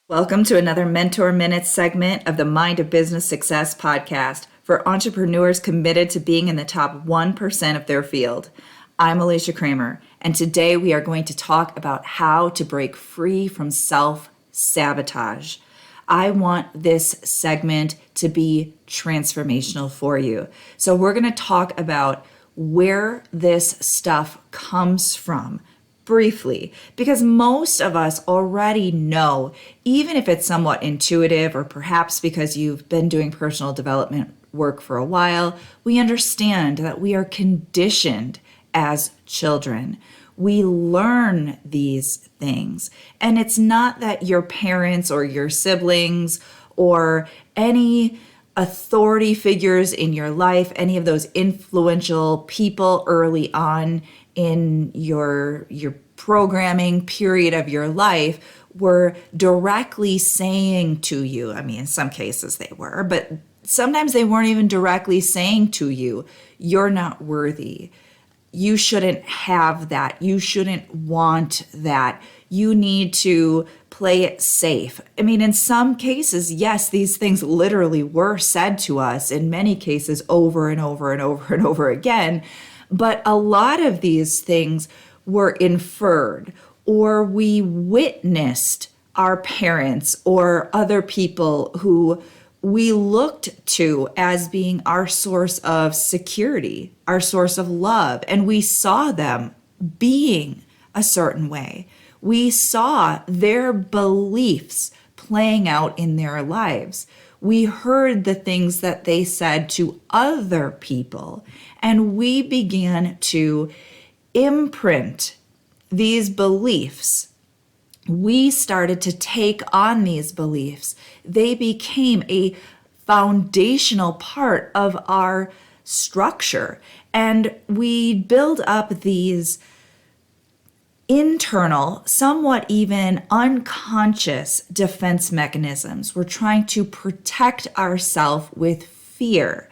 Welcome to another Mentor Minutes segment of the Mind of Business Success podcast for entrepreneurs committed to being in the top 1% of their field. I'm Alicia Cramer, and today we are going to talk about how to break free from self-sabotage. I want this segment to be transformational for you. So we're going to talk about where this stuff comes from briefly, because most of us already know, even if it's somewhat intuitive or perhaps because you've been doing personal development work for a while, we understand that we are conditioned as children. We learn these things. And it's not that your parents or your siblings or any authority figures in your life, any of those influential people early on in your programming period of your life were directly saying to you, I mean, in some cases they were, but sometimes they weren't even directly saying to you, you're not worthy. You shouldn't have that. You shouldn't want that. You need to play it safe. I mean, in some cases, yes, these things literally were said to us, in many cases over and over and over and over again. But a lot of these things were inferred, or we witnessed our parents or other people who we looked to as being our source of security, our source of love, and we saw them being a certain way. We saw their beliefs playing out in their lives. We heard the things that they said to other people, and we began to imprint these beliefs. We started to take on these beliefs. They became a foundational part of our structure, and we build up these internal, somewhat even unconscious defense mechanisms. We're trying to protect ourselves with fear.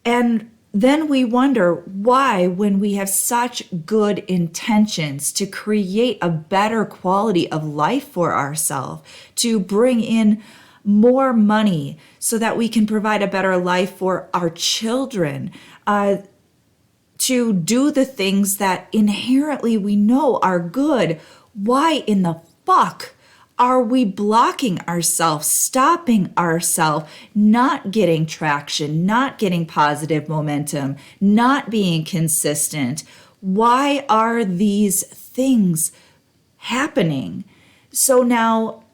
And then we wonder why, when we have such good intentions to create a better quality of life for ourselves, to bring in more money so that we can provide a better life for our children, to do the things that inherently we know are good, why in the fuck are we blocking ourselves, stopping ourselves, not getting traction, not getting positive momentum, not being consistent? Why are these things happening? So now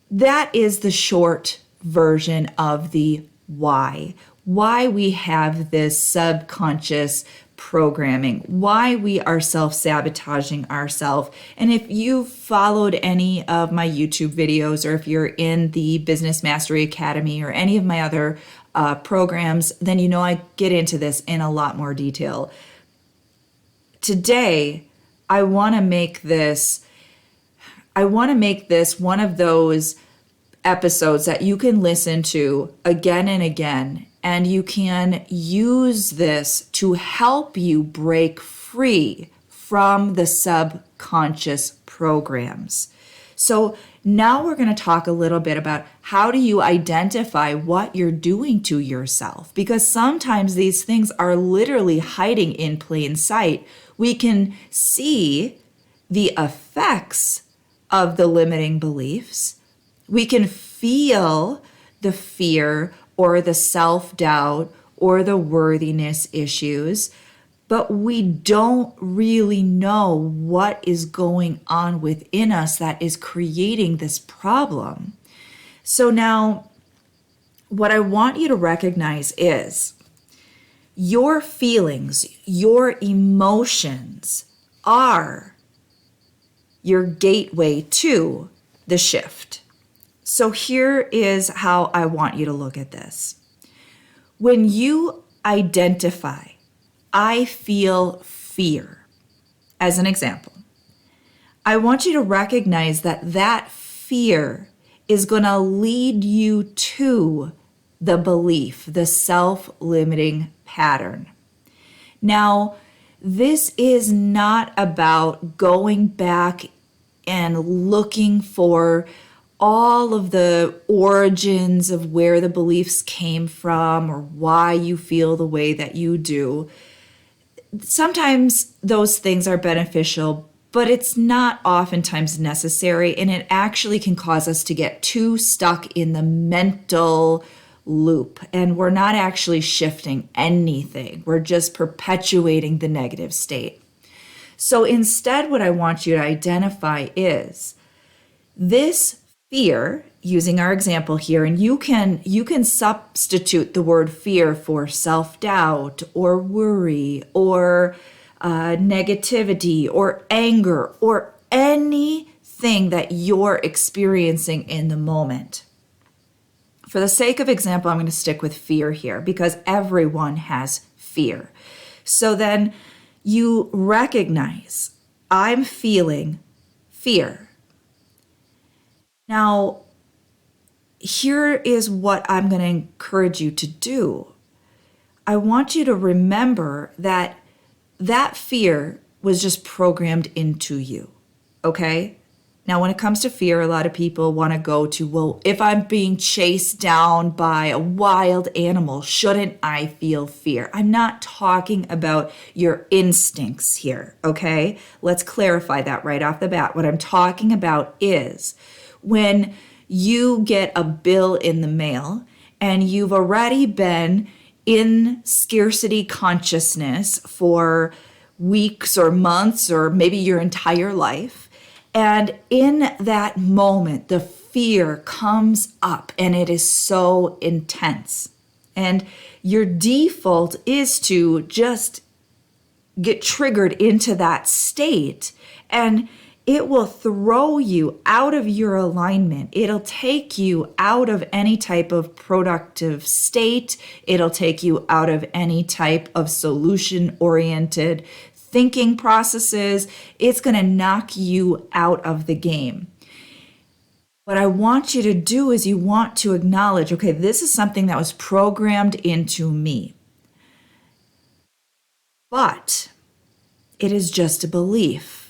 that is the short version of the why we have this subconscious programming, why we are self-sabotaging ourselves. And if you've followed any of my YouTube videos, or if you're in the Business Mastery Academy or any of my other programs, then you know I get into this in a lot more detail. Today, I want to make this one of those episodes that you can listen to again and again, and you can use this to help you break free from the subconscious programs. So now we're going to talk a little bit about how do you identify what you're doing to yourself, because sometimes these things are literally hiding in plain sight. We can see the effects of the limiting beliefs. We can feel the fear or the self-doubt or the worthiness issues, but we don't really know what is going on within us that is creating this problem. So now, what I want you to recognize is your feelings, your emotions are your gateway to the shift. So here is how I want you to look at this. When you identify, I feel fear, as an example, I want you to recognize that that fear is going to lead you to the belief, the self-limiting pattern. Now, this is not about going back and looking for all of the origins of where the beliefs came from or why you feel the way that you do. Sometimes those things are beneficial, but it's not oftentimes necessary, and it actually can cause us to get too stuck in the mental loop, and we're not actually shifting anything. We're just perpetuating the negative state. So instead, what I want you to identify is this fear, using our example here, and you can substitute the word fear for self-doubt or worry or negativity or anger or anything that you're experiencing in the moment. For the sake of example, I'm going to stick with fear here because everyone has fear. So then you recognize, I'm feeling fear. Now, here is what I'm going to encourage you to do. I want you to remember that that fear was just programmed into you, okay? Now, when it comes to fear, a lot of people want to go to, well, if I'm being chased down by a wild animal, shouldn't I feel fear? I'm not talking about your instincts here, okay? Let's clarify that right off the bat. What I'm talking about is when you get a bill in the mail and you've already been in scarcity consciousness for weeks or months or maybe your entire life. And in that moment, the fear comes up and it is so intense. And your default is to just get triggered into that state, and it will throw you out of your alignment. It'll take you out of any type of productive state. It'll take you out of any type of solution-oriented thinking processes. It's going to knock you out of the game. What I want you to do is you want to acknowledge, okay, this is something that was programmed into me. But it is just a belief.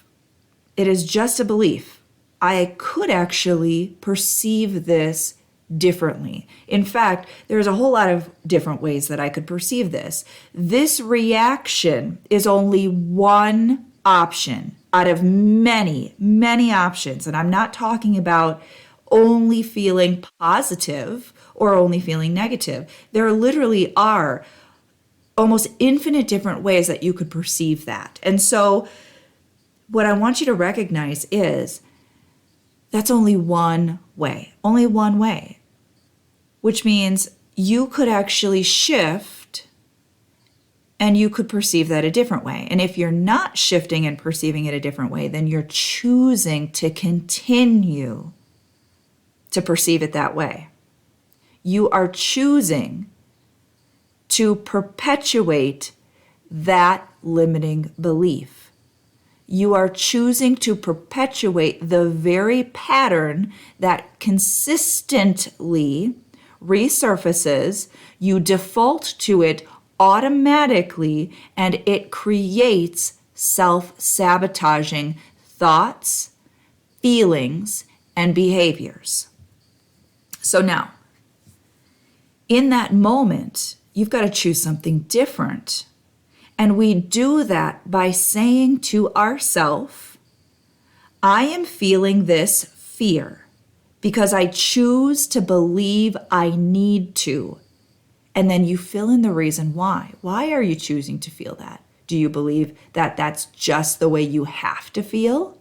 It is just a belief. I could actually perceive this differently. In fact, there's a whole lot of different ways that I could perceive this. This reaction is only one option out of many, many options. And I'm not talking about only feeling positive or only feeling negative. There literally are almost infinite different ways that you could perceive that. And so what I want you to recognize is that's only one way, which means you could actually shift and you could perceive that a different way. And if you're not shifting and perceiving it a different way, then you're choosing to continue to perceive it that way. You are choosing to perpetuate that limiting belief. You are choosing to perpetuate the very pattern that consistently resurfaces. You default to it automatically, and it creates self-sabotaging thoughts, feelings, and behaviors. So now, in that moment, you've got to choose something different. And we do that by saying to ourselves, I am feeling this fear because I choose to believe I need to. And then you fill in the reason why. Why are you choosing to feel that? Do you believe that that's just the way you have to feel?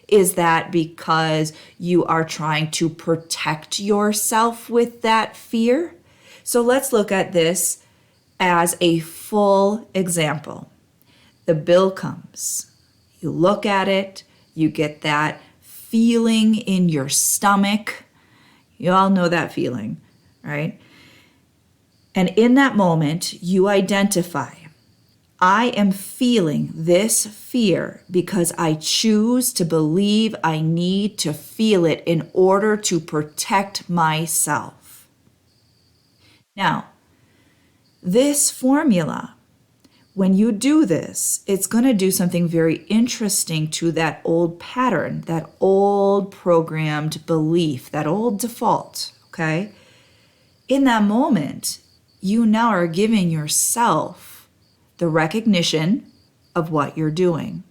Is that because you are trying to protect yourself with that fear? So let's look at this as a full example. The bill comes. You look at it, you get that feeling in your stomach. You all know that feeling, right? And in that moment, you identify, I am feeling this fear because I choose to believe I need to feel it in order to protect myself. Now, this formula when you do this, it's going to do something very interesting to that old pattern, that old programmed belief, that old default, okay? In that moment, you now are giving yourself the recognition of what you're doing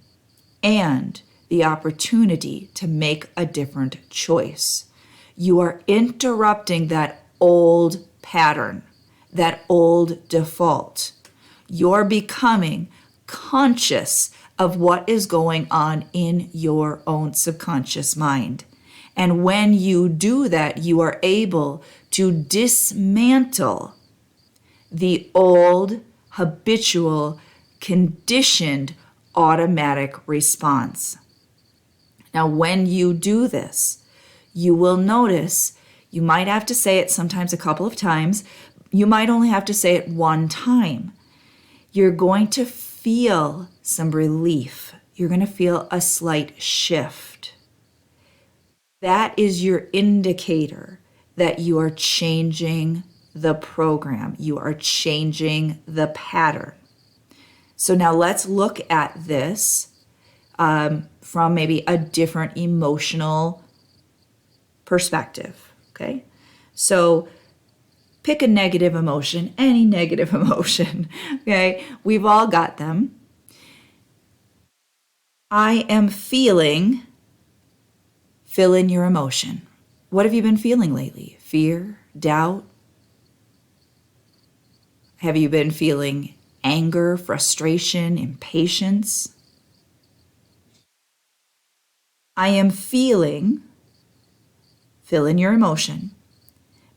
and the opportunity to make a different choice. You are interrupting that old pattern, that old default. You're becoming conscious of what is going on in your own subconscious mind. And when you do that, you are able to dismantle the old, habitual, conditioned automatic response. Now, when you do this, you will notice you might have to say it sometimes a couple of times. You might only have to say it one time. You're going to feel some relief. You're going to feel a slight shift. That is your indicator that you are changing the program. You are changing the pattern. So now let's look at this from maybe a different emotional perspective, okay? So pick a negative emotion, any negative emotion, okay? We've all got them. I am feeling, fill in your emotion. What have you been feeling lately? Fear, doubt? Have you been feeling anger, frustration, impatience? I am feeling, fill in your emotion,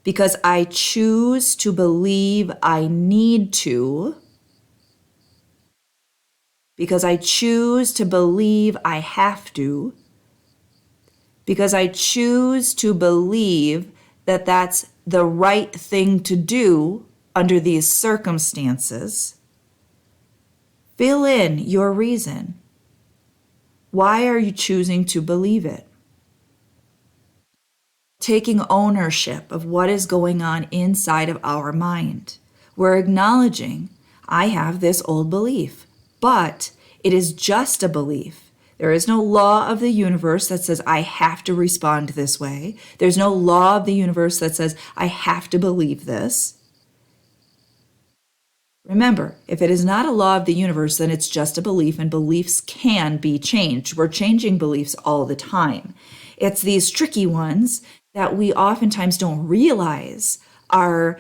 because I choose to believe I need to, because I choose to believe I have to, because I choose to believe that that's the right thing to do under these circumstances. Fill in your reason. Why are you choosing to believe it? Taking ownership of what is going on inside of our mind. We're acknowledging, I have this old belief, but it is just a belief. There is no law of the universe that says I have to respond this way. There's no law of the universe that says I have to believe this. Remember, if it is not a law of the universe, then it's just a belief, and beliefs can be changed. We're changing beliefs all the time. It's these tricky ones that we oftentimes don't realize are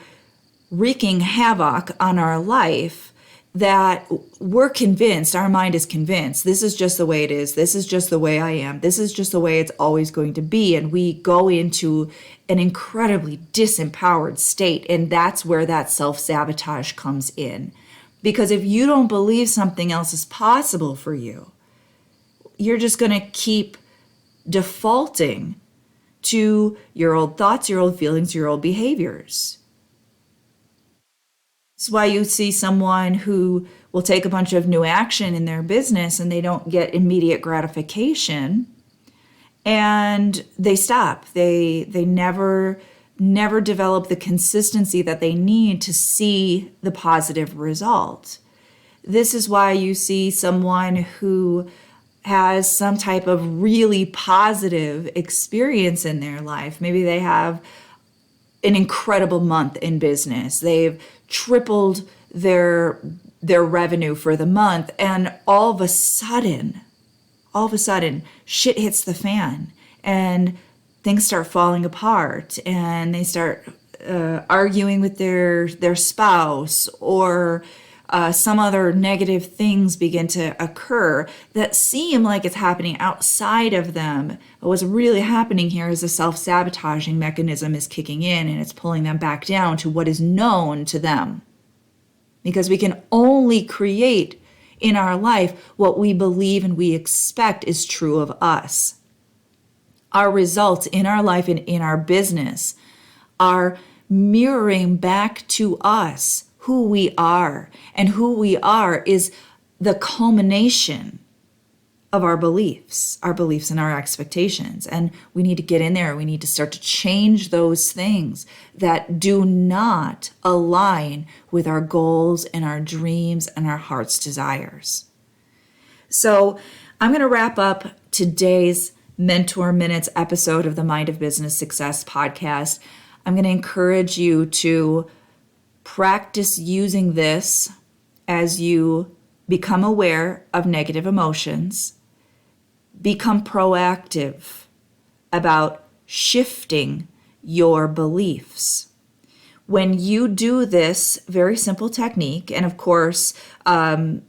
wreaking havoc on our life, that we're convinced, our mind is convinced, this is just the way it is, this is just the way I am, this is just the way it's always going to be, and we go into an incredibly disempowered state, and that's where that self-sabotage comes in. Because if you don't believe something else is possible for you, you're just going to keep defaulting to your old thoughts, your old feelings, your old behaviors. That's why you see someone who will take a bunch of new action in their business and they don't get immediate gratification and they stop. They never develop the consistency that they need to see the positive result. This is why you see someone who has some type of really positive experience in their life. Maybe they have an incredible month in business. They've tripled their revenue for the month, and all of a sudden, shit hits the fan and things start falling apart, and they start arguing with their spouse, or some other negative things begin to occur that seem like it's happening outside of them. But what's really happening here is a self-sabotaging mechanism is kicking in, and it's pulling them back down to what is known to them. Because we can only create in our life what we believe and we expect is true of us. Our results in our life and in our business are mirroring back to us who we are. And who we are is the culmination of our beliefs and our expectations. And we need to get in there. We need to start to change those things that do not align with our goals and our dreams and our heart's desires. So I'm going to wrap up today's Mentor Minutes episode of the Mind of Business Success podcast. I'm going to encourage you to practice using this as you become aware of negative emotions. Become proactive about shifting your beliefs. When you do this very simple technique, and of course, I'm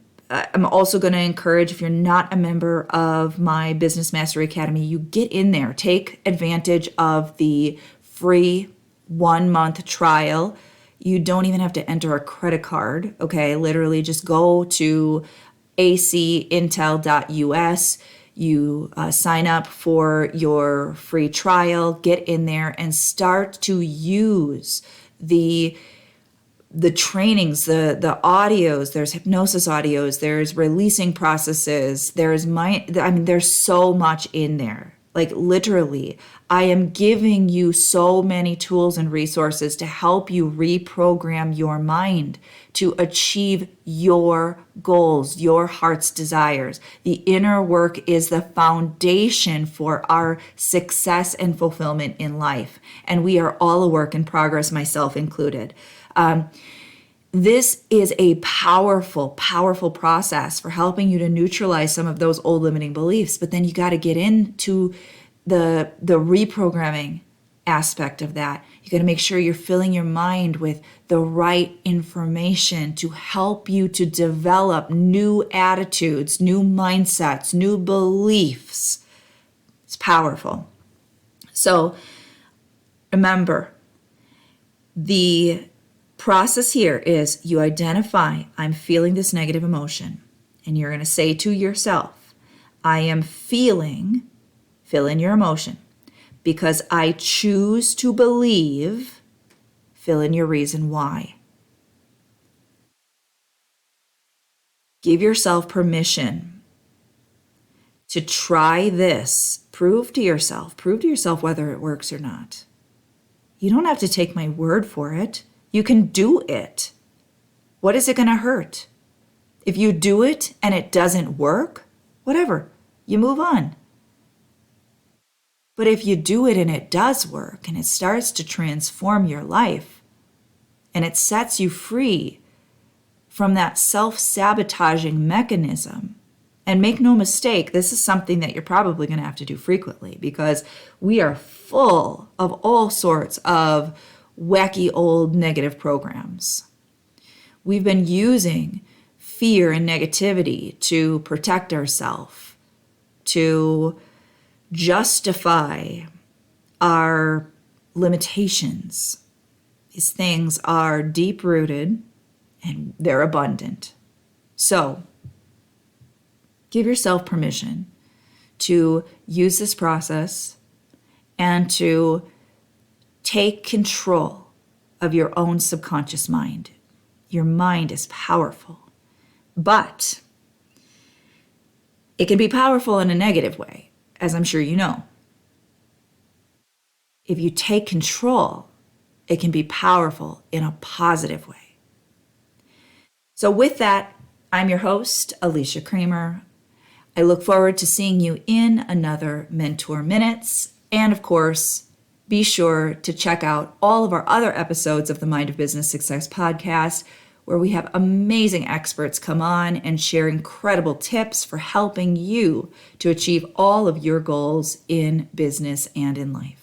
also going to encourage, if you're not a member of my Business Mastery Academy, you get in there, take advantage of the free 1-month trial. You don't even have to enter a credit card, okay? Literally just go to acintel.us. You sign up for your free trial, get in there and start to use the trainings, the audios. There's hypnosis audios, there's releasing processes, there's so much in there. Like literally, I am giving you so many tools and resources to help you reprogram your mind to achieve your goals, your heart's desires. The inner work is the foundation for our success and fulfillment in life. And we are all a work in progress, myself included. This is a powerful, powerful process for helping you to neutralize some of those old limiting beliefs. But then you got to get into the reprogramming aspect of that. You got to make sure you're filling your mind with the right information to help you to develop new attitudes, new mindsets, new beliefs. It's powerful. So remember, the process here is you identify, I'm feeling this negative emotion, and you're going to say to yourself, I am feeling, fill in your emotion, because I choose to believe, fill in your reason why. Give yourself permission to try this. Prove to yourself whether it works or not. You don't have to take my word for it. You can do it. What is it going to hurt? If you do it and it doesn't work, whatever, you move on. But if you do it and it does work and it starts to transform your life and it sets you free from that self-sabotaging mechanism, and make no mistake, this is something that you're probably going to have to do frequently because we are full of all sorts of wacky old negative programs. We've been using fear and negativity to protect ourselves, to justify our limitations. These things are deep-rooted and they're abundant. So, give yourself permission to use this process and to take control of your own subconscious mind. Your mind is powerful, but it can be powerful in a negative way, as I'm sure you know. If you take control, it can be powerful in a positive way. So with that, I'm your host, Alicia Cramer. I look forward to seeing you in another Mentor Minutes. And of course, be sure to check out all of our other episodes of the Mind of Business Success podcast, where we have amazing experts come on and share incredible tips for helping you to achieve all of your goals in business and in life.